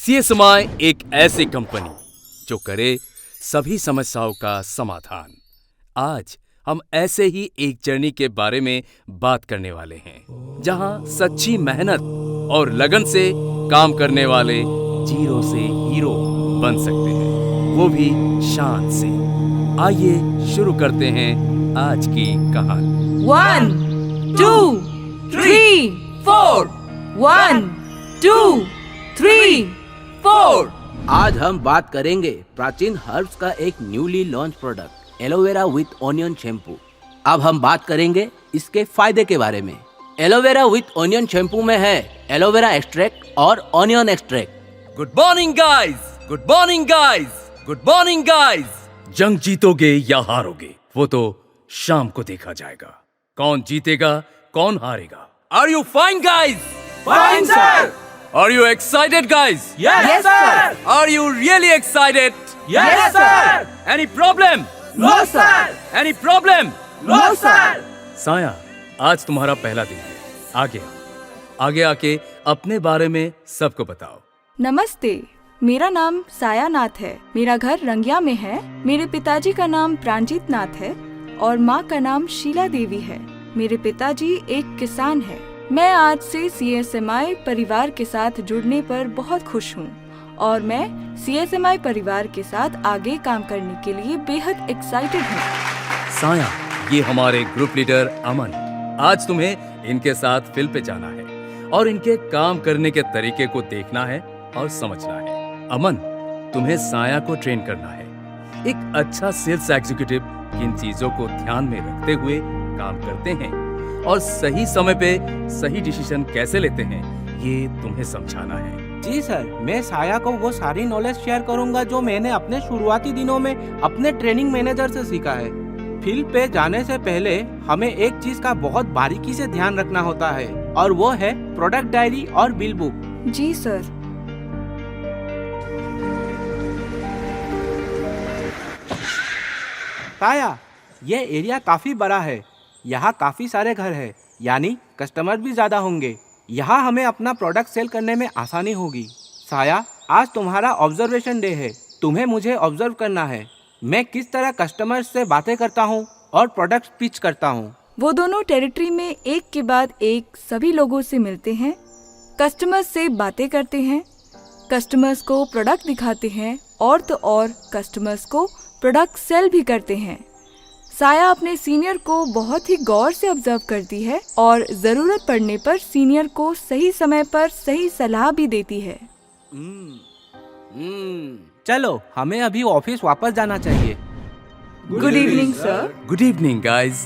CSMI एक ऐसी company जो करे सभी समस्याओं का समाधान। आज हम ऐसे ही एक जर्नी के बारे में बात करने वाले हैं जहां सच्ची मेहनत और लगन से काम करने वाले जीरो से हीरो बन सकते हैं, वो भी शान से। आइए शुरू करते हैं आज की कहानी। 1 2 3 4 1 2 3 4। आज हम बात करेंगे प्राचीन हर्ब्स का एक newly launch product aloe vera with onion shampoo. अब हम बात करेंगे इसके फायदे के बारे में। एलोवेरा विथ ऑनियन शैम्पू में है एलोवेरा एक्सट्रैक्ट और onion extract. Good morning guys, good morning guys, good morning guys. जंग जीतोगे या हारोगे वो तो शाम को देखा जाएगा। कौन जीतेगा कौन हारेगा। Are you fine guys? Fine sir. Are you excited guys? Yes sir। Are you really excited? Yes sir। Any problem? No sir। Any problem? No sir। साया, आज तुम्हारा पहला दिन है। आगे आके अपने बारे में सबको बताओ। नमस्ते, मेरा नाम साया नाथ है। मेरा घर रंगिया में है। मेरे पिताजी का नाम प्रांजित नाथ है और माँ का नाम शीला देवी है। मेरे पिताजी एक किसान है। मैं आज से सीएसएमआई परिवार के साथ जुड़ने पर बहुत खुश हूँ और मैं सीएसएमआई परिवार के साथ आगे काम करने के लिए बेहद एक्साइटेड हूँ। साया, ये हमारे ग्रुप लीडर अमन। आज तुम्हें इनके साथ फील्ड पे जाना है और इनके काम करने के तरीके को देखना है और समझना है। अमन, तुम्हें साया को ट्रेन करना है। एक अच्छा सेल्स एग्जीक्यूटिव किन चीजों को ध्यान में रखते हुए काम करते हैं और सही समय पे सही डिसीजन कैसे लेते हैं, ये तुम्हें समझाना है। जी सर, मैं साया को वो सारी नॉलेज शेयर करूंगा जो मैंने अपने शुरुआती दिनों में अपने ट्रेनिंग मैनेजर से सीखा है। फील्ड पे जाने से पहले हमें एक चीज का बहुत बारीकी से ध्यान रखना होता है और वो है प्रोडक्ट डायरी और बिल बुक। जी सर। साया, ये एरिया काफी बड़ा है। यहाँ काफी सारे घर हैं, यानी कस्टमर भी ज्यादा होंगे। यहाँ हमें अपना प्रोडक्ट सेल करने में आसानी होगी। साया, आज तुम्हारा ऑब्जर्वेशन डे है। तुम्हें मुझे ऑब्जर्व करना है। मैं किस तरह कस्टमर से बातें करता हूँ और प्रोडक्ट पिच करता हूँ। वो दोनों टेरिटरी में एक के बाद एक सभी लोगों से मिलते हैं, कस्टमर्स से बातें करते हैं, कस्टमर्स को प्रोडक्ट दिखाते हैं और तो और कस्टमर्स को प्रोडक्ट सेल भी करते हैं। साया अपने सीनियर को बहुत ही गौर से ऑब्जर्व करती है और जरूरत पड़ने पर सीनियर को सही समय पर सही सलाह भी देती है। चलो, हमें अभी ऑफिस वापस जाना चाहिए। Good evening sir. Good evening guys.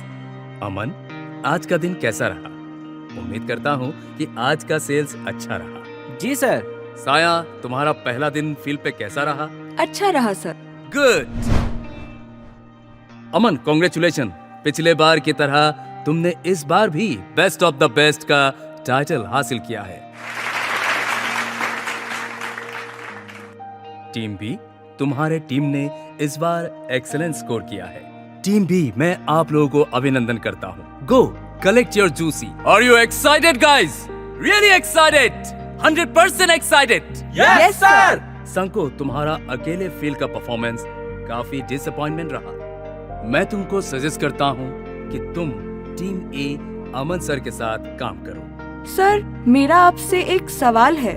Aman, आज का दिन कैसा रहा? उम्मीद करता हूँ कि आज का सेल्स अच्छा रहा। जी सर। साया, तुम्हारा पहला दिन फील्ड पे कैसा रहा? अच्छा रहा सर। गुड। अमन, कॉन्ग्रेचुलेशन। पिछले बार की तरह तुमने इस बार भी बेस्ट ऑफ द बेस्ट का टाइटल हासिल किया है। टीम बी, तुम्हारे टीम ने इस बार एक्सीलेंट स्कोर किया है। टीम बी, मैं आप लोगों को अभिनंदन करता हूँ। Go collect your juicy. Are you excited guys? Really excited? 100% excited? Yes sir. संको, तुम्हारा अकेले फील्ड का परफॉर्मेंस काफी डिसअपॉइंटमेंट रहा। मैं तुमको सजेस्ट करता हूँ कि तुम टीम ए अमन सर के साथ काम करो। सर, मेरा आपसे एक सवाल है।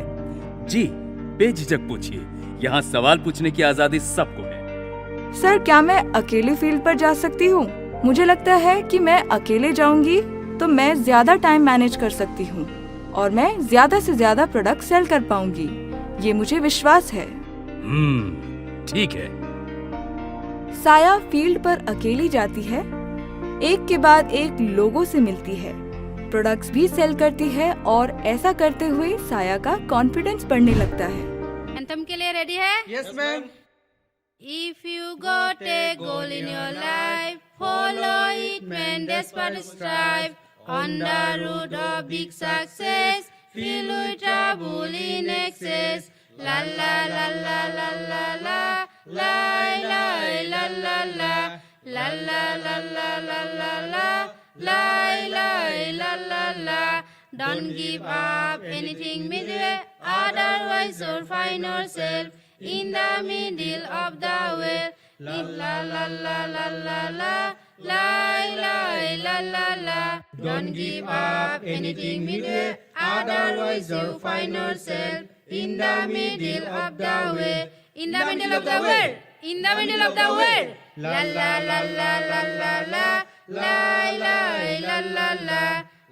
जी, बेझिझक पूछिए। यहाँ सवाल पूछने की आजादी सबको है। सर, क्या मैं अकेले फील्ड पर जा सकती हूँ? मुझे लगता है कि मैं अकेले जाऊंगी तो मैं ज्यादा टाइम मैनेज कर सकती हूँ और मैं ज्यादा से ज्यादा प्रोडक्ट सेल कर पाऊंगी। ये मुझे विश्वास है। ठीक है। साया फील्ड पर अकेली जाती है, एक के बाद एक लोगों से मिलती है, प्रोडक्ट्स भी सेल करती है और ऐसा करते हुए साया का कॉन्फिडेंस बढ़ने लगता है। एंथम के लिए रेडी है? Yes ma'am. If you got a goal in your life, follow it, man, desperate strive. On the road of big success, filled with trouble in excess. La la la la la la la, la la la la la, la la la la la la la, la la la la la. Don't give up anything midway. otherwise you'll find yourself in the middle of the well. La la la la la la la, la la la la la. Don't give up anything midway, otherwise you'll find yourself in the middle of the way. In the middle of the world. In the middle of the world. La la la la la la la, la la la la la,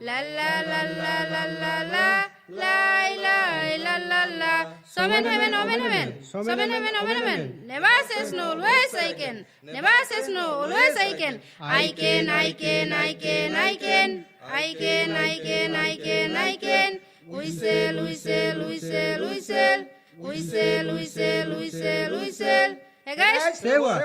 la la la la la la la, la la la la la. Seven heaven, open heaven. Seven heaven, open heaven. Never says no, always I can. Never says no, always I can. I can, I can, I can, I can. I can, I can, I can, I can. We sail, we sail, we sail, we sail. We sail, we sail, we sail, we sail. Hey guys. Say what?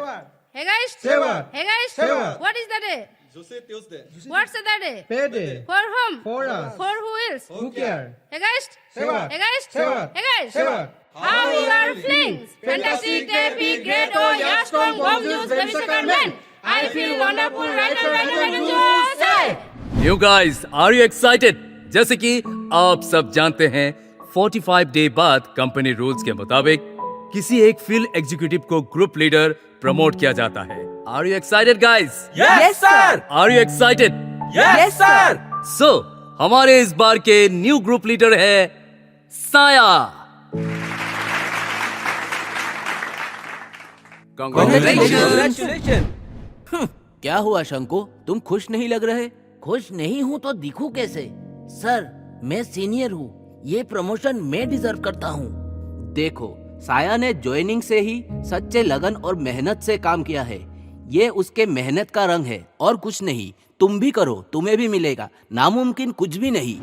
Hey guys. Say what? Hey guys. Say what? What is the day? Tuesday. What's the day? Payday. For whom? For us. For who else? Who care? Hey guys. Say what? Hey guys. Say what? Hey guys. Say what? How you are feeling? Fantastic, epic, great, oh yeah, strong, bomb news, very second man. I feel wonderful, right now, say. You guys, are you excited? जैसे कि आप सब जानते हैं 45 day बाद company rules के मुताबिक किसी एक फील्ड एग्जीक्यूटिव को ग्रुप लीडर प्रमोट किया जाता है। Are you excited guys? Yes, sir. Are you excited? Yes, sir. So हमारे इस बार के न्यू ग्रुप लीडर है साया। Congratulations. क्या हुआ शंको, तुम खुश नहीं लग रहे? खुश नहीं हूँ तो दिखूं कैसे? सर, मैं सीनियर हूँ, ये प्रमोशन मैं डिजर्व करता हूँ। देखो, साया ने ज्वाइनिंग से ही सच्चे लगन और मेहनत से काम किया है। ये उसके मेहनत का रंग है और कुछ नहीं। तुम भी करो, तुम्हें भी मिलेगा। नामुमकिन कुछ भी नहीं।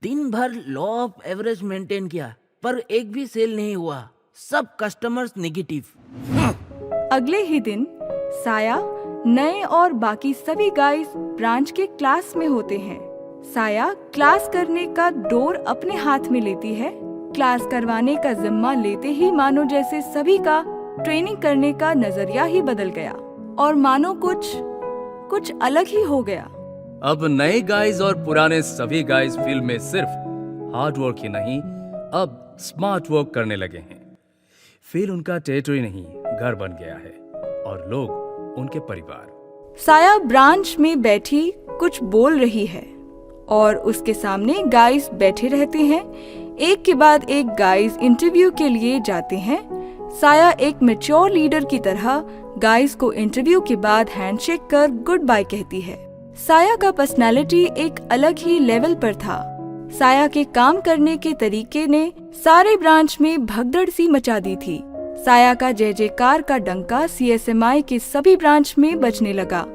दिन भर लॉ ऑफ एवरेज मेंटेन किया, पर एक भी सेल नहीं हुआ। सब कस्टमर्स नेगेटिव। अगले ही दिन साया, नए और बाकी सभी गाइस ब्रांच के क्लास में होते हैं। साया क्लास करने का डोर अपने हाथ में लेती है। क्लास करवाने का जिम्मा लेते ही मानो जैसे सभी का ट्रेनिंग करने का नजरिया ही बदल गया और मानो कुछ अलग ही हो गया। अब नए गाइज और पुराने सभी गाइज फील्ड में सिर्फ हार्ड वर्क ही नहीं, अब स्मार्ट वर्क करने लगे हैं। फील्ड उनका टेरिटरी नहीं, घर बन गया है और लोग उनके परिवार। साया ब्रांच में बैठी कुछ बोल रही है और उसके सामने गाइस बैठे रहते हैं। एक के बाद एक गाइस इंटरव्यू के लिए जाते हैं। साया एक मैच्योर लीडर की तरह गाइस को इंटरव्यू के बाद हैंडशेक कर गुड बाय कहती है। साया का पर्सनालिटी एक अलग ही लेवल पर था। साया के काम करने के तरीके ने सारे ब्रांच में भगदड़ सी मचा दी थी। साया का जय जयकार का डंका CSMI के सभी ब्रांच में बजने लगा।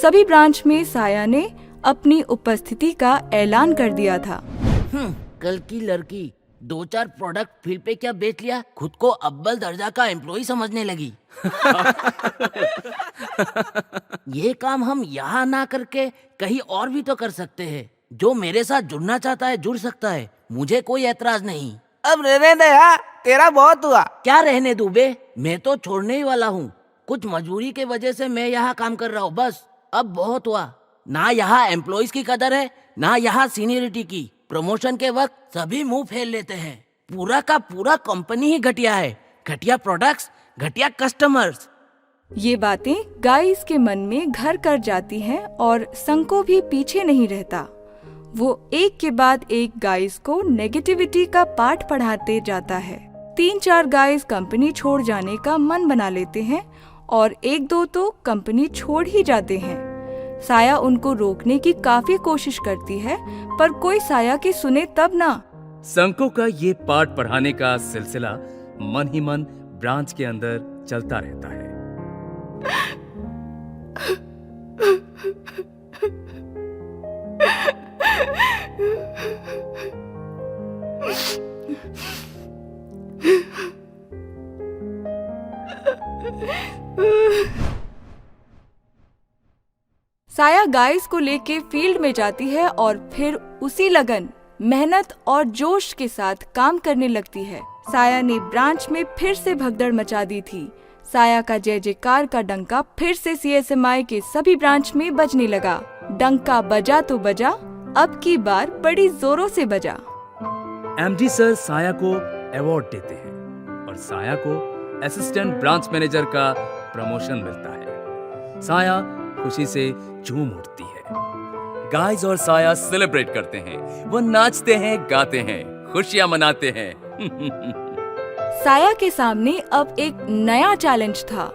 सभी ब्रांच में साया ने अपनी उपस्थिति का ऐलान कर दिया था। कल की लड़की 2-4 प्रोडक्ट फील्ड पे क्या बेच लिया, खुद को अव्वल दर्जा का एम्प्लॉय समझने लगी। ये काम हम यहाँ ना करके कहीं और भी तो कर सकते हैं। जो मेरे साथ जुड़ना चाहता है जुड़ सकता है, मुझे कोई एतराज नहीं। अब रहने दे यार, तेरा बहुत हुआ। क्या रहने दूं बे, मैं तो छोड़ने ही वाला हूँ। कुछ मजबूरी के वजह से मैं यहाँ काम कर रहा हूँ, बस अब बहुत हुआ। ना यहाँ एम्प्लॉइज की कदर है, ना यहाँ सीनियरिटी की। प्रमोशन के वक्त सभी मुंह फेर लेते हैं। पूरा का पूरा कंपनी ही घटिया है। घटिया प्रोडक्ट्स, घटिया कस्टमर्स। ये बातें गाइस के मन में घर कर जाती हैं और संको भी पीछे नहीं रहता। वो एक के बाद एक गाइस को नेगेटिविटी का पाठ पढ़ाते जाता है। 3-4 गाइस कंपनी छोड़ जाने का मन बना लेते हैं और 1-2 तो कंपनी छोड़ ही जाते हैं। साया उनको रोकने की काफी कोशिश करती है, पर कोई साया की सुने तब ना। संको का ये पाठ पढ़ाने का सिलसिला मन ही मन ब्रांच के अंदर चलता रहता है। साया गाइस को लेके फील्ड में जाती है और फिर उसी लगन, मेहनत और जोश के साथ काम करने लगती है। साया ने ब्रांच में फिर से भगदड़ मचा दी थी। साया का जय जयकार का डंका फिर से CSMI के सभी ब्रांच में बजने लगा। डंका बजा तो बजा, अब की बार बड़ी जोरों से बजा। एमडी सर साया को अवार्ड देते हैं और साया को असिस्टेंट ब्रांच मैनेजर का प्रमोशन मिलता है। साया खुशी से झूम उठती है। गाइस और साया सेलिब्रेट करते हैं, वो नाचते हैं, गाते हैं, खुशियां मनाते हैं। साया के सामने अब एक नया चैलेंज था।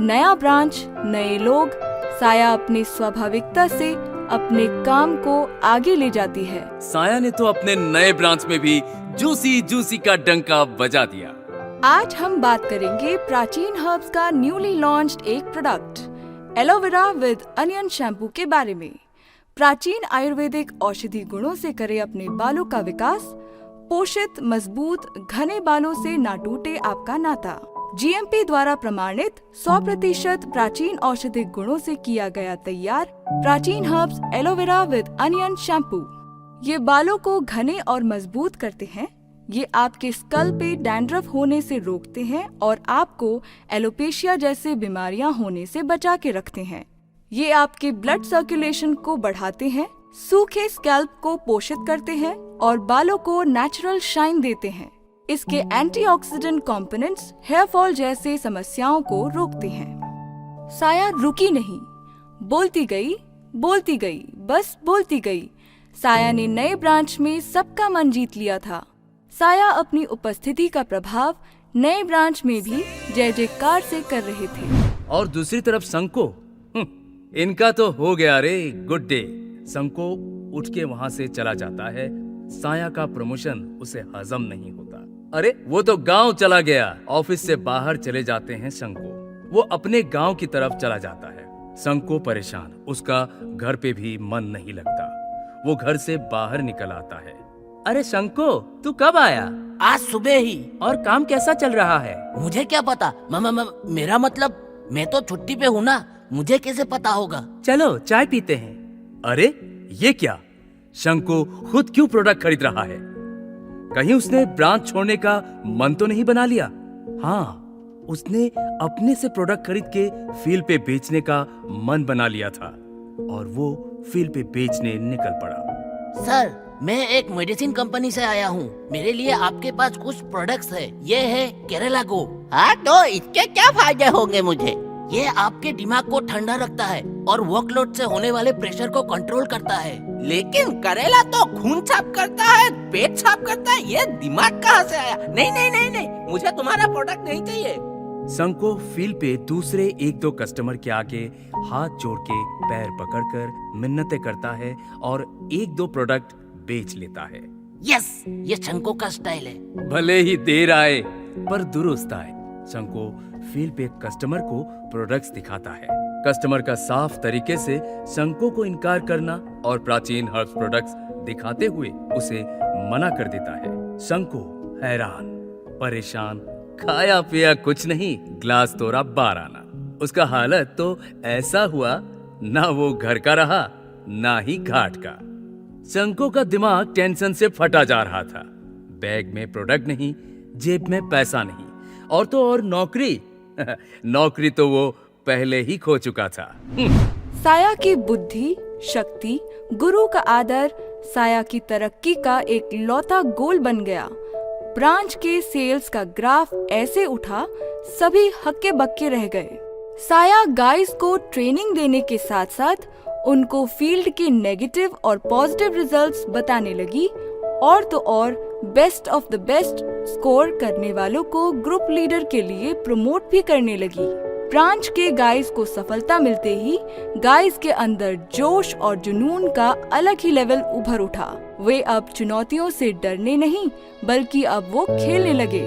नया ब्रांच, नए लोग। साया अपनी स्वाभाविकता से अपने काम को आगे ले जाती है। साया ने तो अपने नए ब्रांच में भी जूसी जूसी का डंका बजा दिया। आज हम बात करेंगे प्राचीन हर्ब्स का न्यूली लॉन्च्ड एक product aloe vera with onion shampoo के बारे में। प्राचीन आयुर्वेदिक औषधि गुणों से करे अपने बालों का विकास। पोषित, मजबूत, घने बालों से ना टूटे आपका नाता। जीएमपी द्वारा प्रमाणित 100% प्राचीन औषधिक गुणों से किया गया तैयार प्राचीन herbs aloe vera with onion shampoo. ये बालों को घने और मजबूत करते हैं। ये आपके स्कल पे डैंड्रफ होने से रोकते हैं और आपको एलोपेशिया जैसे बीमारियां होने से बचा के रखते हैं। ये आपके ब्लड सर्कुलेशन को बढ़ाते हैं, सूखे स्कैल्प को पोषित करते हैं और बालों को नेचुरल शाइन देते हैं। इसके एंटीऑक्सीडेंट कंपोनेंट्स हेयर फॉल जैसे समस्याओं को रोकते हैं। साया रुकी नहीं, बोलती गई, बस बोलती गई। साया ने नए ब्रांच में सबका मन जीत लिया था। साया अपनी उपस्थिति का प्रभाव नए ब्रांच में भी जय जयकार से कर रहे थे। और दूसरी तरफ संको, इनका तो हो गया रे गुड डे। संको उठ के वहां से चला जाता है। साया का प्रमोशन उसे हजम नहीं होता। अरे वो तो गांव चला गया। ऑफिस से बाहर चले जाते हैं संको। वो अपने गांव की तरफ चला जाता है। संको परेशान, उसका घर पे भी मन नहीं लगता। वो घर से बाहर निकल आता है। अरे संको, तू कब आया? आज सुबह ही। और काम कैसा चल रहा है? मुझे क्या पता? मेरा मतलब मैं तो छुट्टी पे हूँ ना, मुझे कैसे पता होगा? चलो चाय पीते हैं। अरे ये क्या? शंको खुद क्यों प्रोडक्ट खरीद रहा है? कहीं उसने ब्रांच छोड़ने का मन तो नहीं बना लिया? हाँ, उसने अपने से प्रोडक्ट खरीद के फील्ड पे बेचने का मन बना लिया था और वो फील्ड पे बेचने निकल पड़ा। सर, मैं एक मेडिसिन कंपनी से आया हूँ। मेरे लिए आपके पास कुछ प्रोडक्ट्स है। ये है केरला गो। हाँ, तो इसके क्या फायदे होंगे मुझे? ये आपके दिमाग को ठंडा रखता है और वर्कलोड से होने वाले प्रेशर को कंट्रोल करता है। लेकिन करेला तो खून साफ करता है, पेट साफ करता है। ये दिमाग कहाँ से आया? नहीं, मुझे तुम्हारा प्रोडक्ट नहीं चाहिए। संको फील्ड पे दूसरे एक दो कस्टमर के आगे हाथ जोड़ के पैर पकड़कर मिन्नतें करता है और एक दो प्रोडक्ट बेच लेता है। यस, ये शंको का स्टाइल है। भले ही देर आए पर दुरुस्त आए। शंको फील्ड पे कस्टमर को प्रोडक्ट्स दिखाता है। कस्टमर का साफ तरीके से शंको को इनकार करना और प्राचीन हर्ब्स प्रोडक्ट्स दिखाते हुए उसे मना कर देता है। शंको हैरान, परेशान, खाया पिया कुछ नहीं, ग्लास तोड़ा 12 आना। उसका हालत तो ऐसा हुआ, ना वो घर का रहा ना ही घाट का। शंको का दिमाग टेंशन से फटा जा रहा था। बैग में प्रोडक्ट नहीं, जेब में पैसा नहीं, और तो और नौकरी नौकरी तो वो पहले ही खो चुका था। साया की बुद्धि, शक्ति, गुरु का आदर साया की तरक्की का एक लौता गोल बन गया। ब्रांच के सेल्स का ग्राफ ऐसे उठा, सभी हक्के बक्के रह गए। साया गाइस को ट्रेनिंग देने के साथ साथ उनको फील्ड के नेगेटिव और पॉजिटिव रिजल्ट्स बताने लगी और तो और best of the best score करने वालों को ग्रुप लीडर के लिए प्रमोट भी करने लगी। ब्रांच के गाइस को सफलता मिलते ही गाइस के अंदर जोश और जुनून का अलग ही लेवल उभर उठा। वे अब चुनौतियों से डरने नहीं बल्कि अब वो खेलने लगे।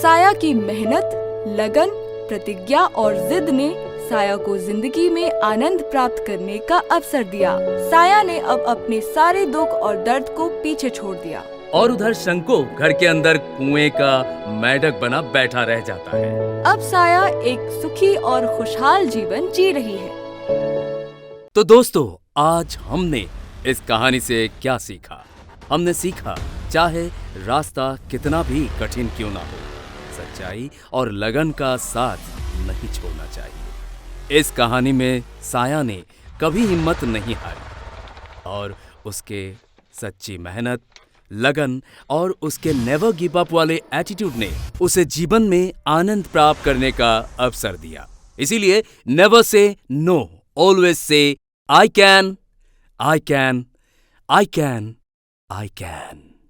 साया की मेहनत, लगन, प्रतिज्ञा और जिद ने साया को जिंदगी में आनंद प्राप्त करने का अवसर दिया। साया ने अब अपने सारे दुख और दर्द को पीछे छोड़ दिया। और उधर शंको घर के अंदर कुएं का मेंढक बना बैठा रह जाता है। अब साया एक सुखी और खुशहाल जीवन जी रही है। तो दोस्तों, आज हमने इस कहानी से क्या सीखा? हमने सीखा, चाहे रास्ता कितना भी कठिन क्यों ना हो, सच्चाई और लगन का साथ नहीं छोड़ना चाहिए। इस कहानी में साया ने कभी हिम्मत नहीं हारी और उसके सच्ची मेहनत, लगन और उसके नेवर गिव अप वाले एटीट्यूड ने उसे जीवन में आनंद प्राप्त करने का अवसर दिया। इसीलिए never say no, always say I can, I can, I can, I can.